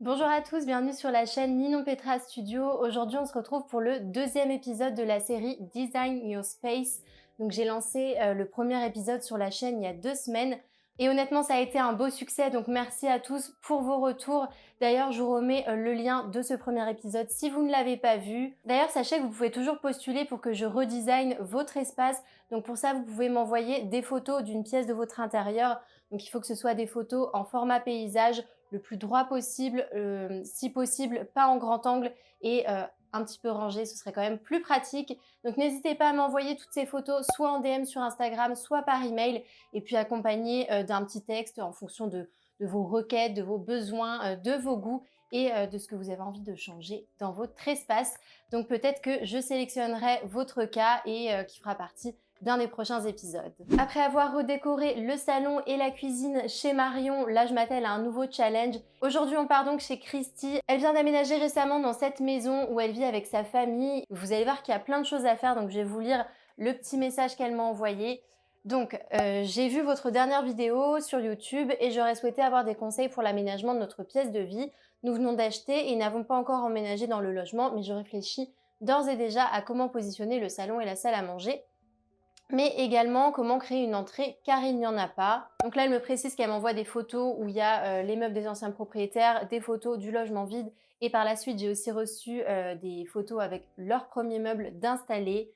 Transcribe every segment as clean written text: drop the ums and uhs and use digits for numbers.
Bonjour à tous, bienvenue sur la chaîne Ninon Petra Studio. Aujourd'hui, on se retrouve pour le deuxième épisode de la série Design Your Space. Donc j'ai lancé le premier épisode sur la chaîne il y a 2 semaines. Et honnêtement, ça a été un beau succès, donc merci à tous pour vos retours. D'ailleurs, je vous remets le lien de ce premier épisode si vous ne l'avez pas vu. D'ailleurs, sachez que vous pouvez toujours postuler pour que je redesign votre espace. Donc pour ça, vous pouvez m'envoyer des photos d'une pièce de votre intérieur. Donc il faut que ce soit des photos en format paysage, le plus droit possible, si possible pas en grand angle et un petit peu rangé, ce serait quand même plus pratique. Donc n'hésitez pas à m'envoyer toutes ces photos soit en DM sur Instagram, soit par email, et puis accompagné d'un petit texte en fonction de vos requêtes, de vos besoins, de vos goûts et de ce que vous avez envie de changer dans votre espace. Donc peut-être que je sélectionnerai votre cas et qui fera partie d'un des prochains épisodes. Après avoir redécoré le salon et la cuisine chez Marion, là je m'attelle à un nouveau challenge. Aujourd'hui on part donc chez Christy. Elle vient d'aménager récemment dans cette maison où elle vit avec sa famille. Vous allez voir qu'il y a plein de choses à faire, donc je vais vous lire le petit message qu'elle m'a envoyé. Donc j'ai vu votre dernière vidéo sur YouTube et j'aurais souhaité avoir des conseils pour l'aménagement de notre pièce de vie. Nous venons d'acheter et n'avons pas encore emménagé dans le logement, mais je réfléchis d'ores et déjà à comment positionner le salon et la salle à manger, mais également comment créer une entrée car il n'y en a pas. Donc là elle me précise qu'elle m'envoie des photos où il y a les meubles des anciens propriétaires, des photos du logement vide et par la suite j'ai aussi reçu des photos avec leurs premiers meubles d'installés.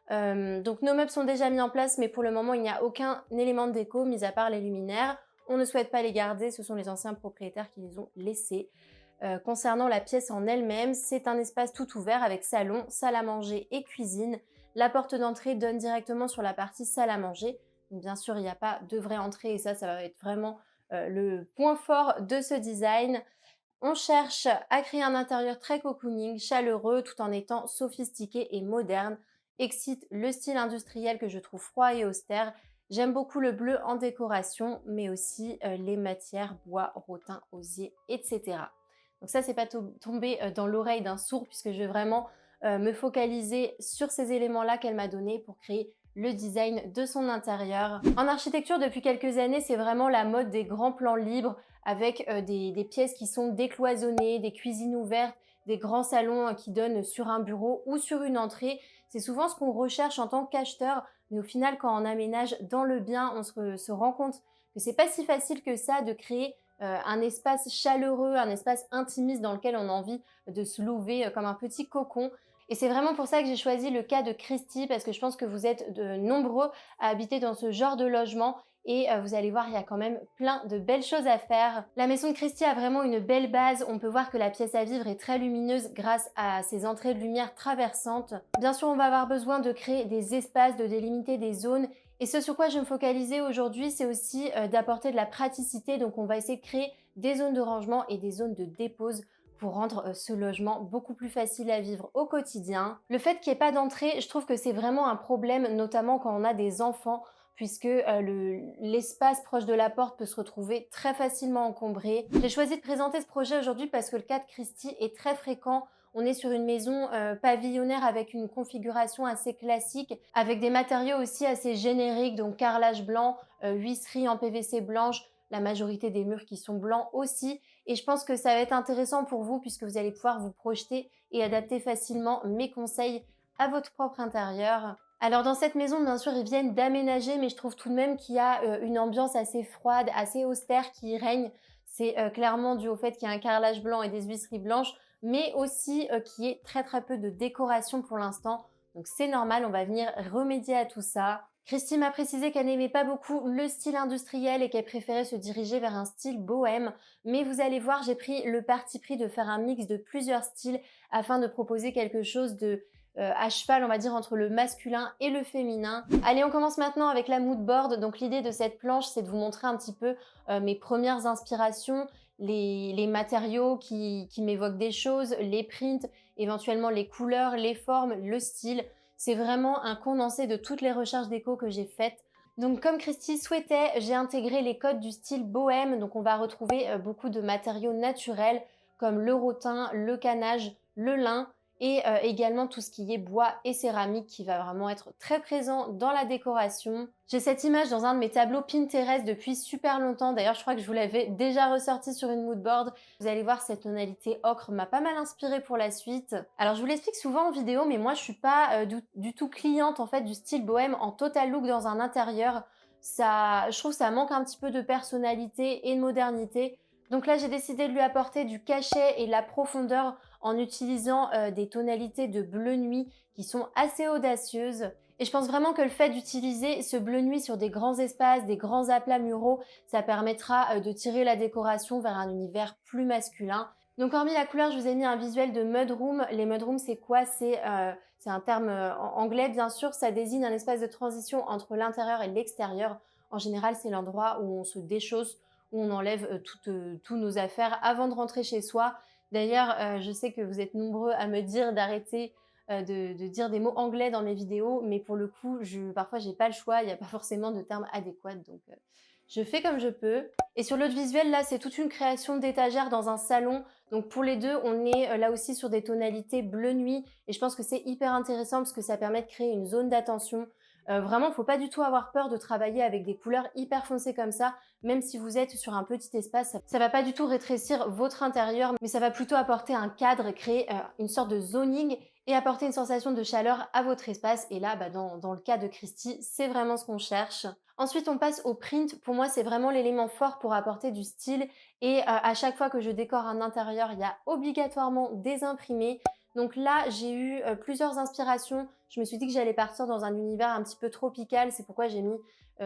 Donc nos meubles sont déjà mis en place, mais pour le moment il n'y a aucun élément de déco mis à part les luminaires. On ne souhaite pas les garder, ce sont les anciens propriétaires qui les ont laissés. Concernant la pièce en elle-même, c'est un espace tout ouvert avec salon, salle à manger et cuisine. La porte d'entrée donne directement sur la partie salle à manger. Donc, bien sûr, il n'y a pas de vraie entrée et ça va être vraiment le point fort de ce design. On cherche à créer un intérieur très cocooning, chaleureux, tout en étant sophistiqué et moderne. Excite le style industriel que je trouve froid et austère. J'aime beaucoup le bleu en décoration, mais aussi les matières, bois, rotin, osier, etc. Donc ça, c'est pas tombé dans l'oreille d'un sourd puisque je vais vraiment me focaliser sur ces éléments-là qu'elle m'a donnés pour créer le design de son intérieur. En architecture, depuis quelques années, c'est vraiment la mode des grands plans libres avec des pièces qui sont décloisonnées, des cuisines ouvertes, des grands salons qui donnent sur un bureau ou sur une entrée. C'est souvent ce qu'on recherche en tant qu'acheteur, mais au final, quand on aménage dans le bien, on se rend compte que c'est pas si facile que ça de créer un espace chaleureux, un espace intimiste dans lequel on a envie de se louer comme un petit cocon. Et c'est vraiment pour ça que j'ai choisi le cas de Christy, parce que je pense que vous êtes de nombreux à habiter dans ce genre de logement et vous allez voir, il y a quand même plein de belles choses à faire. La maison de Christy a vraiment une belle base. On peut voir que la pièce à vivre est très lumineuse grâce à ses entrées de lumière traversantes. Bien sûr, on va avoir besoin de créer des espaces, de délimiter des zones. Et ce sur quoi je vais me focaliser aujourd'hui, c'est aussi d'apporter de la praticité. Donc on va essayer de créer des zones de rangement et des zones de dépose pour rendre ce logement beaucoup plus facile à vivre au quotidien. Le fait qu'il n'y ait pas d'entrée, je trouve que c'est vraiment un problème, notamment quand on a des enfants, puisque l'espace proche de la porte peut se retrouver très facilement encombré. J'ai choisi de présenter ce projet aujourd'hui parce que le cas de Christy est très fréquent. On est sur une maison pavillonnaire avec une configuration assez classique, avec des matériaux aussi assez génériques, donc carrelage blanc, huisserie en PVC blanche, la majorité des murs qui sont blancs aussi. Et je pense que ça va être intéressant pour vous puisque vous allez pouvoir vous projeter et adapter facilement mes conseils à votre propre intérieur. Alors dans cette maison, bien sûr, ils viennent d'aménager, mais je trouve tout de même qu'il y a une ambiance assez froide, assez austère qui y règne. C'est clairement dû au fait qu'il y a un carrelage blanc et des huisseries blanches, mais aussi qu'il y ait très très peu de décoration pour l'instant. Donc c'est normal, on va venir remédier à tout ça. Christy m'a précisé qu'elle n'aimait pas beaucoup le style industriel et qu'elle préférait se diriger vers un style bohème. Mais vous allez voir, j'ai pris le parti pris de faire un mix de plusieurs styles afin de proposer quelque chose de à cheval, on va dire, entre le masculin et le féminin. Allez, on commence maintenant avec la mood board. Donc l'idée de cette planche, c'est de vous montrer un petit peu mes premières inspirations, les matériaux qui m'évoquent des choses, les prints, éventuellement les couleurs, les formes, le style. C'est vraiment un condensé de toutes les recherches déco que j'ai faites. Donc comme Christy souhaitait, j'ai intégré les codes du style bohème. Donc on va retrouver beaucoup de matériaux naturels comme le rotin, le canage, le lin et également tout ce qui est bois et céramique qui va vraiment être très présent dans la décoration. J'ai cette image dans un de mes tableaux Pinterest depuis super longtemps. D'ailleurs, je crois que je vous l'avais déjà ressorti sur une mood board. Vous allez voir, cette tonalité ocre m'a pas mal inspirée pour la suite. Alors, je vous l'explique souvent en vidéo, mais moi, je suis pas du tout cliente en fait du style bohème en total look dans un intérieur. Je trouve que ça manque un petit peu de personnalité et de modernité. Donc là, j'ai décidé de lui apporter du cachet et de la profondeur en utilisant des tonalités de bleu nuit qui sont assez audacieuses. Et je pense vraiment que le fait d'utiliser ce bleu nuit sur des grands espaces, des grands aplats muraux, ça permettra de tirer la décoration vers un univers plus masculin. Donc hormis la couleur, je vous ai mis un visuel de mudroom. Les mudrooms, c'est quoi? C'est un terme anglais, bien sûr. Ça désigne un espace de transition entre l'intérieur et l'extérieur. En général, c'est l'endroit où on se déchausse, où on enlève tous nos affaires avant de rentrer chez soi. D'ailleurs, je sais que vous êtes nombreux à me dire d'arrêter de dire des mots anglais dans mes vidéos, mais pour le coup, parfois j'ai pas le choix, il n'y a pas forcément de termes adéquats, donc je fais comme je peux. Et sur l'autre visuel, là, c'est toute une création d'étagères dans un salon. Donc pour les deux, on est là aussi sur des tonalités bleu nuit, et je pense que c'est hyper intéressant parce que ça permet de créer une zone d'attention. Vraiment, il ne faut pas du tout avoir peur de travailler avec des couleurs hyper foncées comme ça, même si vous êtes sur un petit espace. Ça va pas du tout rétrécir votre intérieur, mais ça va plutôt apporter un cadre, créer une sorte de zoning et apporter une sensation de chaleur à votre espace. Et là, dans le cas de Christy, c'est vraiment ce qu'on cherche. Ensuite, on passe au print. Pour moi, c'est vraiment l'élément fort pour apporter du style. Et à chaque fois que je décore un intérieur, il y a obligatoirement des imprimés. Donc là, j'ai eu plusieurs inspirations. Je me suis dit que j'allais partir dans un univers un petit peu tropical. C'est pourquoi j'ai mis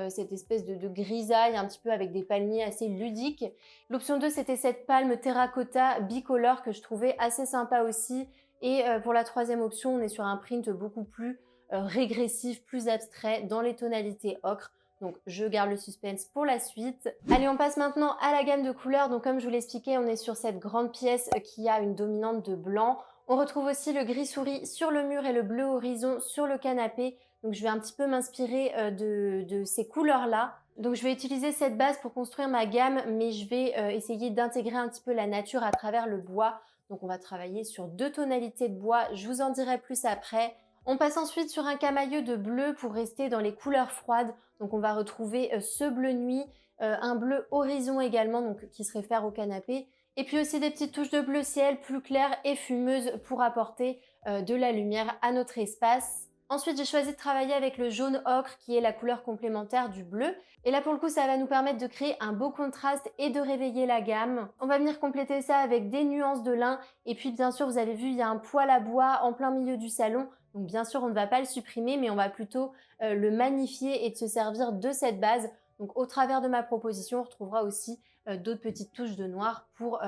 cette espèce de grisaille un petit peu avec des palmiers assez ludiques. L'option 2, c'était cette palme terracotta bicolore que je trouvais assez sympa aussi. Et pour la troisième option, on est sur un print beaucoup plus régressif, plus abstrait, dans les tonalités ocre. Donc je garde le suspense pour la suite. Allez, on passe maintenant à la gamme de couleurs. Donc comme je vous l'expliquais, on est sur cette grande pièce qui a une dominante de blanc. On retrouve aussi le gris souris sur le mur et le bleu horizon sur le canapé. Donc je vais un petit peu m'inspirer de ces couleurs-là. Donc je vais utiliser cette base pour construire ma gamme, mais je vais essayer d'intégrer un petit peu la nature à travers le bois. Donc on va travailler sur 2 tonalités de bois, je vous en dirai plus après. On passe ensuite sur un camailleux de bleu pour rester dans les couleurs froides. Donc on va retrouver ce bleu nuit, un bleu horizon également, donc qui se réfère au canapé. Et puis aussi des petites touches de bleu ciel plus claires et fumeuses pour apporter de la lumière à notre espace. Ensuite, j'ai choisi de travailler avec le jaune ocre qui est la couleur complémentaire du bleu. Et là, pour le coup, ça va nous permettre de créer un beau contraste et de réveiller la gamme. On va venir compléter ça avec des nuances de lin. Et puis, bien sûr, vous avez vu, il y a un poêle à bois en plein milieu du salon. Donc, bien sûr, on ne va pas le supprimer, mais on va plutôt le magnifier et de se servir de cette base. Donc, au travers de ma proposition, on retrouvera aussi d'autres petites touches de noir pour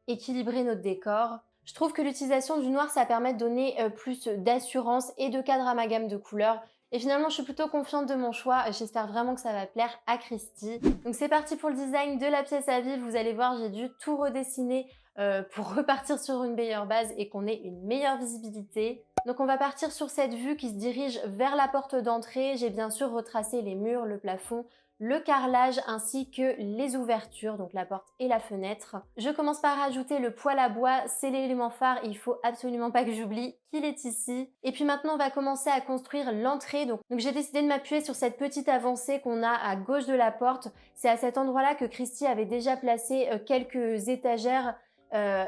équilibrer notre décor. Je trouve que l'utilisation du noir, ça permet de donner plus d'assurance et de cadre à ma gamme de couleurs. Et finalement, je suis plutôt confiante de mon choix. J'espère vraiment que ça va plaire à Christy. Donc c'est parti pour le design de la pièce à vivre. Vous allez voir, j'ai dû tout redessiner pour repartir sur une meilleure base et qu'on ait une meilleure visibilité. Donc on va partir sur cette vue qui se dirige vers la porte d'entrée. J'ai bien sûr retracé les murs, le plafond, le carrelage ainsi que les ouvertures, donc la porte et la fenêtre. Je commence par rajouter le poêle à bois, c'est l'élément phare, il faut absolument pas que j'oublie qu'il est ici. Et puis maintenant on va commencer à construire l'entrée. Donc j'ai décidé de m'appuyer sur cette petite avancée qu'on a à gauche de la porte. C'est à cet endroit-là que Christy avait déjà placé quelques étagères.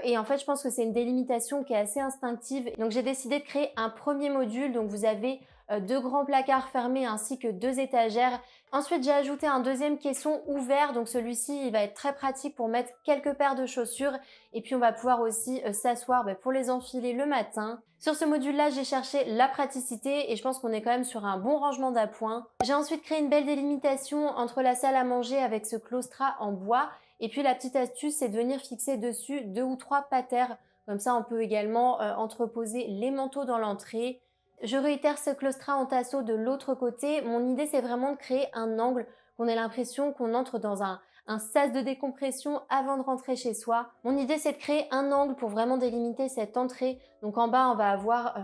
Et en fait, je pense que c'est une délimitation qui est assez instinctive. Donc j'ai décidé de créer un premier module. Donc vous avez 2 grands placards fermés ainsi que 2 étagères. Ensuite, j'ai ajouté un deuxième caisson ouvert. Donc celui-ci, il va être très pratique pour mettre quelques paires de chaussures. Et puis on va pouvoir aussi s'asseoir pour les enfiler le matin. Sur ce module-là, j'ai cherché la praticité et je pense qu'on est quand même sur un bon rangement d'appoint. J'ai ensuite créé une belle délimitation entre la salle à manger avec ce claustrat en bois. Et puis la petite astuce, c'est de venir fixer dessus 2 ou 3 patères. Comme ça, on peut également entreposer les manteaux dans l'entrée. Je réitère ce claustrat en tasseau de l'autre côté. Mon idée, c'est vraiment de créer un angle, qu'on ait l'impression qu'on entre dans un sas de décompression avant de rentrer chez soi. Mon idée, c'est de créer un angle pour vraiment délimiter cette entrée. Donc en bas, on va avoir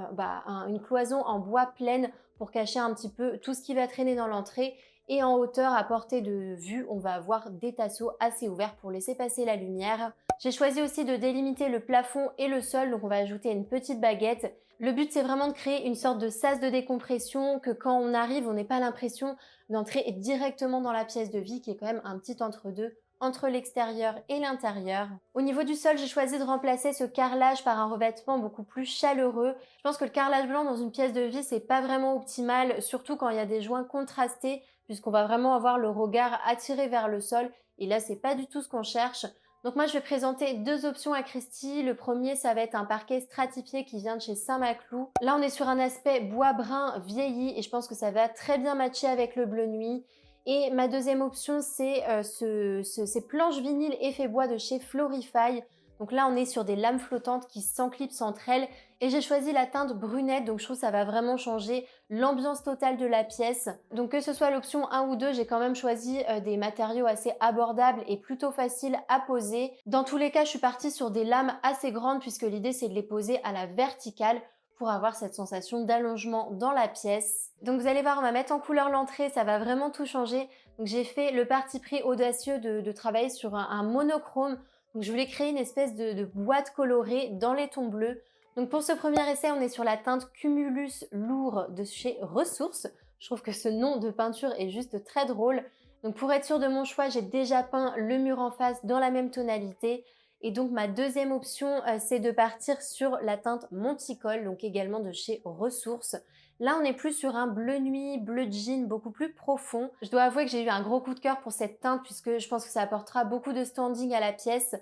une cloison en bois pleine pour cacher un petit peu tout ce qui va traîner dans l'entrée. Et en hauteur, à portée de vue, on va avoir des tasseaux assez ouverts pour laisser passer la lumière. J'ai choisi aussi de délimiter le plafond et le sol, donc on va ajouter une petite baguette. Le but, c'est vraiment de créer une sorte de sas de décompression, que quand on arrive, on n'ait pas l'impression d'entrer directement dans la pièce de vie, qui est quand même un petit entre-deux entre l'extérieur et l'intérieur. Au niveau du sol, j'ai choisi de remplacer ce carrelage par un revêtement beaucoup plus chaleureux. Je pense que le carrelage blanc dans une pièce de vie, c'est pas vraiment optimal, surtout quand il y a des joints contrastés, puisqu'on va vraiment avoir le regard attiré vers le sol. Et là, c'est pas du tout ce qu'on cherche. Donc moi, je vais présenter deux options à Christy. Le premier, ça va être un parquet stratifié qui vient de chez Saint-Maclou. Là, on est sur un aspect bois brun vieilli et je pense que ça va très bien matcher avec le bleu nuit. Et ma deuxième option, c'est ces planches vinyle effet bois de chez Florify. Donc là, on est sur des lames flottantes qui s'enclipsent entre elles. Et j'ai choisi la teinte brunette, donc je trouve que ça va vraiment changer l'ambiance totale de la pièce. Donc que ce soit l'option 1 ou 2, j'ai quand même choisi des matériaux assez abordables et plutôt faciles à poser. Dans tous les cas, je suis partie sur des lames assez grandes puisque l'idée, c'est de les poser à la verticale pour avoir cette sensation d'allongement dans la pièce. Donc vous allez voir, on va mettre en couleur l'entrée, ça va vraiment tout changer. Donc j'ai fait le parti pris audacieux de travailler sur un monochrome. Donc je voulais créer une espèce de boîte colorée dans les tons bleus. Donc pour ce premier essai, on est sur la teinte Cumulus Lourd de chez Ressources. Je trouve que ce nom de peinture est juste très drôle. Donc pour être sûre de mon choix, j'ai déjà peint le mur en face dans la même tonalité. Et donc ma deuxième option, c'est de partir sur la teinte Monticole, donc également de chez Ressources. Là, on est plus sur un bleu nuit, bleu jean, beaucoup plus profond. Je dois avouer que j'ai eu un gros coup de cœur pour cette teinte puisque je pense que ça apportera beaucoup de standing à la pièce.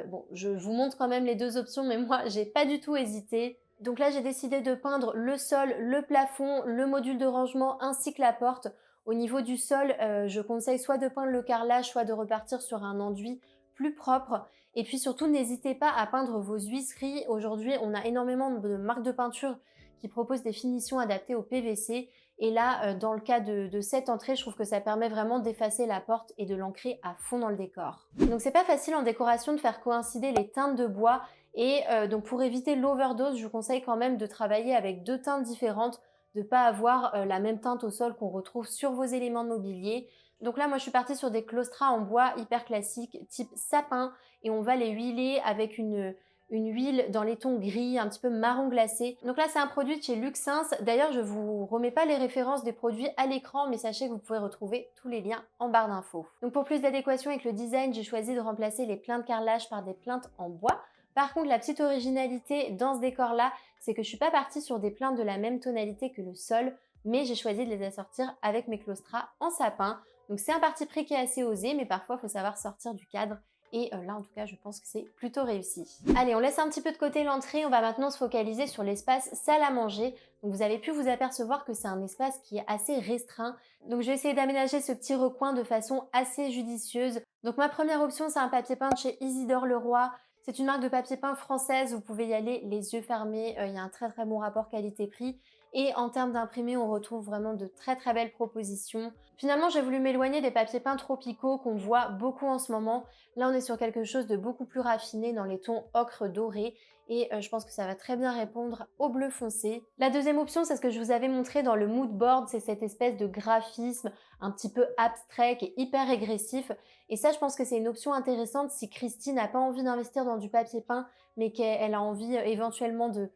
Bon, je vous montre quand même les deux options, mais moi, j'ai pas du tout hésité. Donc là, j'ai décidé de peindre le sol, le plafond, le module de rangement ainsi que la porte. Au niveau du sol, je conseille soit de peindre le carrelage, soit de repartir sur un enduit plus propre. Et puis surtout, n'hésitez pas à peindre vos huisseries. Aujourd'hui, on a énormément de marques de peinture qui proposent des finitions adaptées au PVC. Et là, dans le cas de cette entrée, je trouve que ça permet vraiment d'effacer la porte et de l'ancrer à fond dans le décor. Donc c'est pas facile en décoration de faire coïncider les teintes de bois. Et donc pour éviter l'overdose, je vous conseille quand même de travailler avec deux teintes différentes, de ne pas avoir la même teinte au sol qu'on retrouve sur vos éléments de mobilier. Donc là, moi, je suis partie sur des claustras en bois hyper classiques, type sapin, et on va les huiler avec une huile dans les tons gris, un petit peu marron glacé. Donc là, c'est un produit de chez Luxens. D'ailleurs, je vous remets pas les références des produits à l'écran, mais sachez que vous pouvez retrouver tous les liens en barre d'infos. Donc pour plus d'adéquation avec le design, j'ai choisi de remplacer les plinthes carrelage par des plinthes en bois. Par contre, la petite originalité dans ce décor-là, c'est que je suis pas partie sur des plinthes de la même tonalité que le sol, mais j'ai choisi de les assortir avec mes claustras en sapin. Donc c'est un parti pris qui est assez osé, mais parfois il faut savoir sortir du cadre. Et là, en tout cas, je pense que c'est plutôt réussi. Allez, on laisse un petit peu de côté l'entrée. On va maintenant se focaliser sur l'espace salle à manger. Donc vous avez pu vous apercevoir que c'est un espace qui est assez restreint. Donc je vais essayer d'aménager ce petit recoin de façon assez judicieuse. Donc ma première option, c'est un papier peint de chez Isidore Leroy. C'est une marque de papier peint française, vous pouvez y aller les yeux fermés, il y a un très très bon rapport qualité-prix. Et en termes d'imprimé, on retrouve vraiment de très très belles propositions. Finalement, j'ai voulu m'éloigner des papiers peints tropicaux qu'on voit beaucoup en ce moment. Là, on est sur quelque chose de beaucoup plus raffiné dans les tons ocre doré. Et je pense que ça va très bien répondre au bleu foncé. La deuxième option, c'est ce que je vous avais montré dans le mood board, c'est cette espèce de graphisme un petit peu abstrait qui est hyper régressif. Et ça, je pense que c'est une option intéressante si Christy n'a pas envie d'investir dans du papier peint, mais qu'elle a envie éventuellement de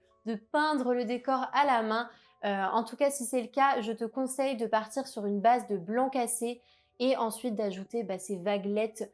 peindre le décor à la main. En tout cas, si c'est le cas, je te conseille de partir sur une base de blanc cassé et ensuite d'ajouter ces vaguelettes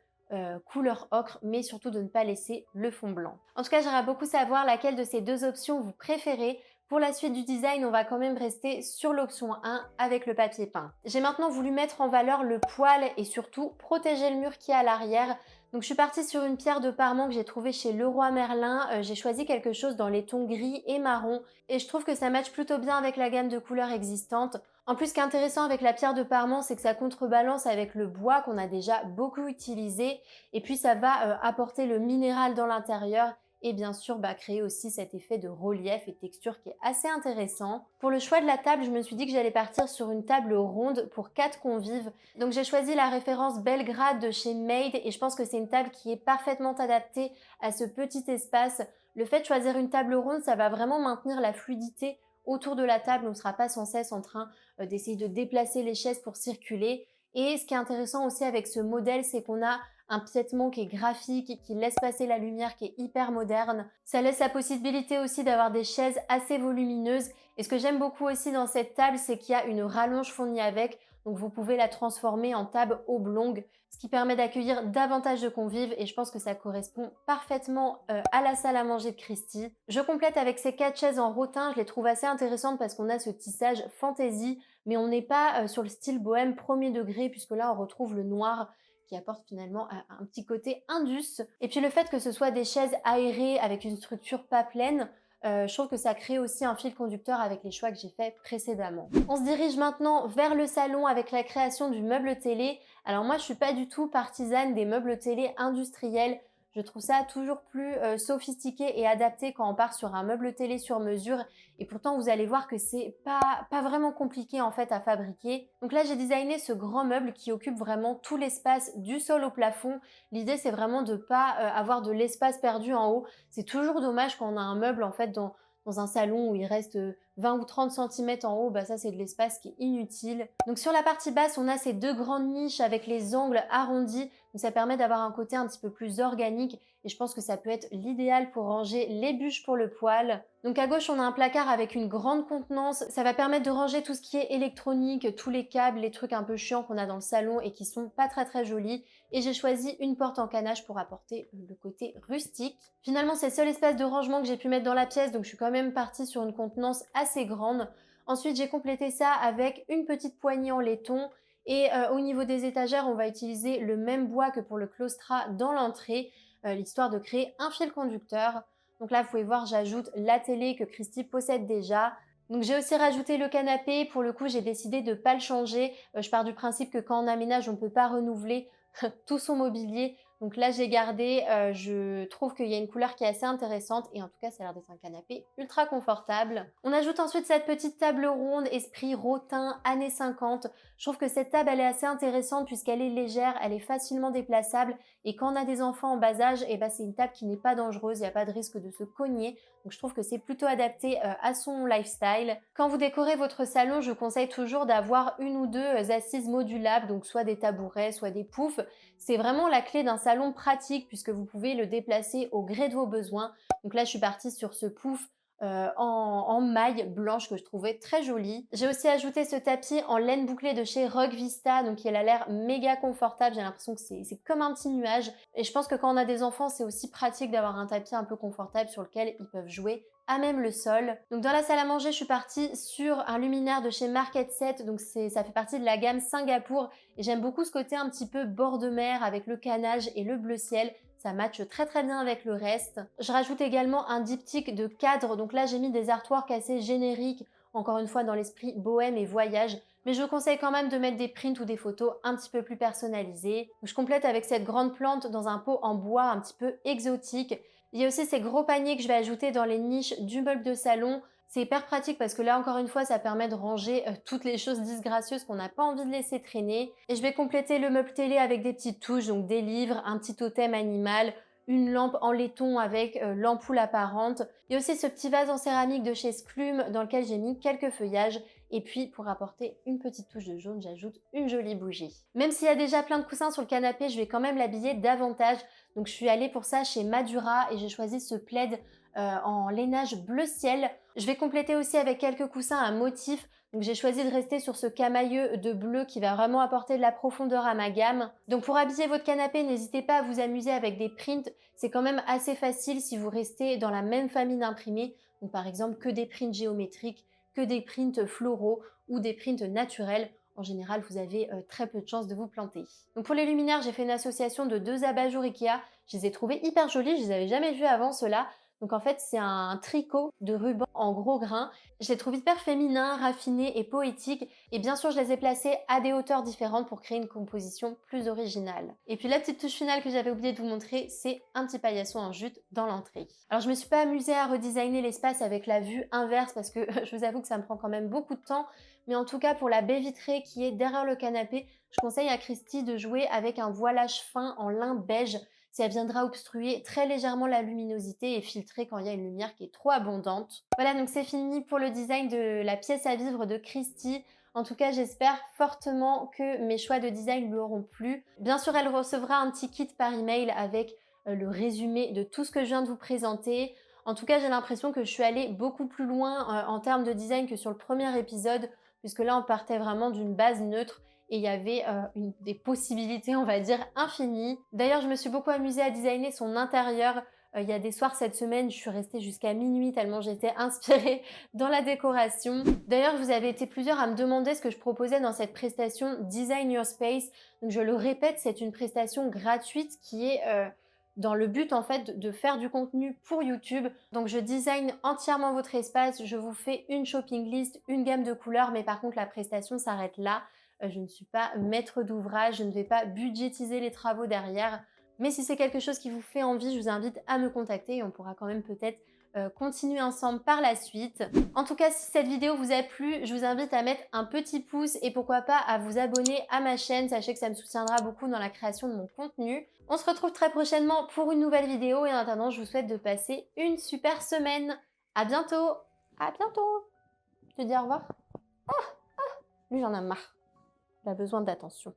couleur ocre, mais surtout de ne pas laisser le fond blanc. En tout cas, j'aimerais beaucoup savoir laquelle de ces deux options vous préférez. Pour la suite du design, on va quand même rester sur l'option 1 avec le papier peint. J'ai maintenant voulu mettre en valeur le poêle et surtout protéger le mur qui est à l'arrière. Donc je suis partie sur une pierre de parement que j'ai trouvée chez Leroy Merlin. J'ai choisi quelque chose dans les tons gris et marron et je trouve que ça matche plutôt bien avec la gamme de couleurs existante. En plus, ce qui est intéressant avec la pierre de parement, c'est que ça contrebalance avec le bois qu'on a déjà beaucoup utilisé et puis ça va apporter le minéral dans l'intérieur et bien sûr créer aussi cet effet de relief et texture qui est assez intéressant. Pour le choix de la table, je me suis dit que j'allais partir sur une table ronde pour 4 convives. Donc j'ai choisi la référence Belgrade de chez Made et je pense que c'est une table qui est parfaitement adaptée à ce petit espace. Le fait de choisir une table ronde, ça va vraiment maintenir la fluidité autour de la table. On ne sera pas sans cesse en train d'essayer de déplacer les chaises pour circuler. Et ce qui est intéressant aussi avec ce modèle, c'est qu'on a un piétement qui est graphique, qui laisse passer la lumière, qui est hyper moderne. Ça laisse la possibilité aussi d'avoir des chaises assez volumineuses. Et ce que j'aime beaucoup aussi dans cette table, c'est qu'il y a une rallonge fournie avec. Donc vous pouvez la transformer en table oblongue, ce qui permet d'accueillir davantage de convives et je pense que ça correspond parfaitement à la salle à manger de Christie. Je complète avec ces 4 chaises en rotin, je les trouve assez intéressantes parce qu'on a ce tissage fantasy, mais on n'est pas sur le style bohème premier degré puisque là on retrouve le noir qui apporte finalement un petit côté indus. Et puis le fait que ce soit des chaises aérées avec une structure pas pleine, je trouve que ça crée aussi un fil conducteur avec les choix que j'ai faits précédemment. On se dirige maintenant vers le salon avec la création du meuble télé. Alors moi, je suis pas du tout partisane des meubles télé industriels. Je trouve ça toujours plus sophistiqué et adapté quand on part sur un meuble télé sur mesure. Et pourtant, vous allez voir que c'est pas vraiment compliqué en fait à fabriquer. Donc là, j'ai designé ce grand meuble qui occupe vraiment tout l'espace du sol au plafond. L'idée, c'est vraiment de pas avoir de l'espace perdu en haut. C'est toujours dommage quand on a un meuble en fait dans un salon où il reste 20 ou 30 cm en haut, bah ça c'est de l'espace qui est inutile. Donc sur la partie basse, on a ces 2 grandes niches avec les angles arrondis, donc ça permet d'avoir un côté un petit peu plus organique et je pense que ça peut être l'idéal pour ranger les bûches pour le poêle. Donc à gauche, on a un placard avec une grande contenance, ça va permettre de ranger tout ce qui est électronique, tous les câbles, les trucs un peu chiants qu'on a dans le salon et qui sont pas très jolis. Et j'ai choisi une porte en canage pour apporter le côté rustique. Finalement, c'est le seul espace de rangement que j'ai pu mettre dans la pièce, donc je suis quand même partie sur une contenance assez grande. Ensuite, j'ai complété ça avec une petite poignée en laiton. Et au niveau des étagères, on va utiliser le même bois que pour le claustrat dans l'entrée, l'histoire de créer un fil conducteur. Donc là, vous pouvez voir, j'ajoute la télé que Christie possède déjà. Donc j'ai aussi rajouté le canapé. Pour le coup, j'ai décidé de ne pas le changer. Je pars du principe que quand on aménage, on ne peut pas renouveler tout son mobilier. Donc là, j'ai gardé, je trouve qu'il y a une couleur qui est assez intéressante et en tout cas, ça a l'air d'être un canapé ultra confortable. On ajoute ensuite cette petite table ronde, esprit rotin, années 50. Je trouve que cette table, elle est assez intéressante puisqu'elle est légère, elle est facilement déplaçable et quand on a des enfants en bas âge, eh ben, c'est une table qui n'est pas dangereuse, il n'y a pas de risque de se cogner. Donc je trouve que c'est plutôt adapté à son lifestyle. Quand vous décorez votre salon, je conseille toujours d'avoir une ou deux assises modulables, donc soit des tabourets, soit des poufs. C'est vraiment la clé d'un salon pratique puisque vous pouvez le déplacer au gré de vos besoins. Donc là, je suis partie sur ce pouf en maille blanche que je trouvais très jolie. J'ai aussi ajouté ce tapis en laine bouclée de chez Rug Vista, donc il a l'air méga confortable. J'ai l'impression que c'est comme un petit nuage. Et je pense que quand on a des enfants, c'est aussi pratique d'avoir un tapis un peu confortable sur lequel ils peuvent jouer à même le sol. Donc dans la salle à manger, je suis partie sur un luminaire de chez Market Set, donc ça fait partie de la gamme Singapour et j'aime beaucoup ce côté un petit peu bord de mer avec le canage et le bleu ciel. Ça matche très bien avec le reste. Je rajoute également un diptyque de cadre, donc là j'ai mis des artworks assez génériques, encore une fois dans l'esprit bohème et voyage, mais je vous conseille quand même de mettre des prints ou des photos un petit peu plus personnalisées. Donc, je complète avec cette grande plante dans un pot en bois un petit peu exotique. Il y a aussi ces gros paniers que je vais ajouter dans les niches du meuble de salon. C'est hyper pratique parce que là, encore une fois, ça permet de ranger toutes les choses disgracieuses qu'on n'a pas envie de laisser traîner. Et je vais compléter le meuble télé avec des petites touches, donc des livres, un petit totem animal, une lampe en laiton avec l'ampoule apparente. Il y a aussi ce petit vase en céramique de chez Sclume dans lequel j'ai mis quelques feuillages. Et puis, pour apporter une petite touche de jaune, j'ajoute une jolie bougie. Même s'il y a déjà plein de coussins sur le canapé, je vais quand même l'habiller davantage. Donc, je suis allée pour ça chez Madura et j'ai choisi ce plaid en lainage bleu ciel. Je vais compléter aussi avec quelques coussins à motif. Donc j'ai choisi de rester sur ce camailleux de bleu qui va vraiment apporter de la profondeur à ma gamme. Donc pour habiller votre canapé, n'hésitez pas à vous amuser avec des prints. C'est quand même assez facile si vous restez dans la même famille d'imprimés. Donc par exemple que des prints géométriques, que des prints floraux ou des prints naturels. En général, vous avez très peu de chances de vous planter. Donc pour les luminaires, j'ai fait une association de 2 abat-jours Ikea. Je les ai trouvés hyper jolis, je les avais jamais vus avant ceux-là. Donc en fait, c'est un tricot de ruban en gros grains. Je les trouve hyper féminins, raffinés et poétiques. Et bien sûr, je les ai placés à des hauteurs différentes pour créer une composition plus originale. Et puis la petite touche finale que j'avais oublié de vous montrer, c'est un petit paillasson en jute dans l'entrée. Alors je me suis pas amusée à redesigner l'espace avec la vue inverse parce que je vous avoue que ça me prend quand même beaucoup de temps. Mais en tout cas, pour la baie vitrée qui est derrière le canapé, je conseille à Christie de jouer avec un voilage fin en lin beige. Ça viendra obstruer très légèrement la luminosité et filtrer quand il y a une lumière qui est trop abondante. Voilà, donc c'est fini pour le design de la pièce à vivre de Christie. En tout cas, j'espère fortement que mes choix de design lui auront plu. Bien sûr, elle recevra un petit kit par email avec le résumé de tout ce que je viens de vous présenter. En tout cas, j'ai l'impression que je suis allée beaucoup plus loin en termes de design que sur le premier épisode, puisque là, on partait vraiment d'une base neutre et il y avait des possibilités, on va dire, infinies. D'ailleurs, je me suis beaucoup amusée à designer son intérieur. Il y a des soirs cette semaine, je suis restée jusqu'à minuit tellement j'étais inspirée dans la décoration. D'ailleurs, vous avez été plusieurs à me demander ce que je proposais dans cette prestation Design Your Space. Donc, je le répète, c'est une prestation gratuite qui est dans le but en fait de faire du contenu pour YouTube. Donc je design entièrement votre espace, je vous fais une shopping list, une gamme de couleurs, mais par contre la prestation s'arrête là. Je ne suis pas maître d'ouvrage, je ne vais pas budgétiser les travaux derrière. Mais si c'est quelque chose qui vous fait envie, je vous invite à me contacter et on pourra quand même peut-être continuer ensemble par la suite. En tout cas, si cette vidéo vous a plu, je vous invite à mettre un petit pouce et pourquoi pas à vous abonner à ma chaîne. Sachez que ça me soutiendra beaucoup dans la création de mon contenu. On se retrouve très prochainement pour une nouvelle vidéo et en attendant, je vous souhaite de passer une super semaine. À bientôt! À bientôt! Je te dis au revoir. Lui, j'en ai marre. Il a besoin d'attention.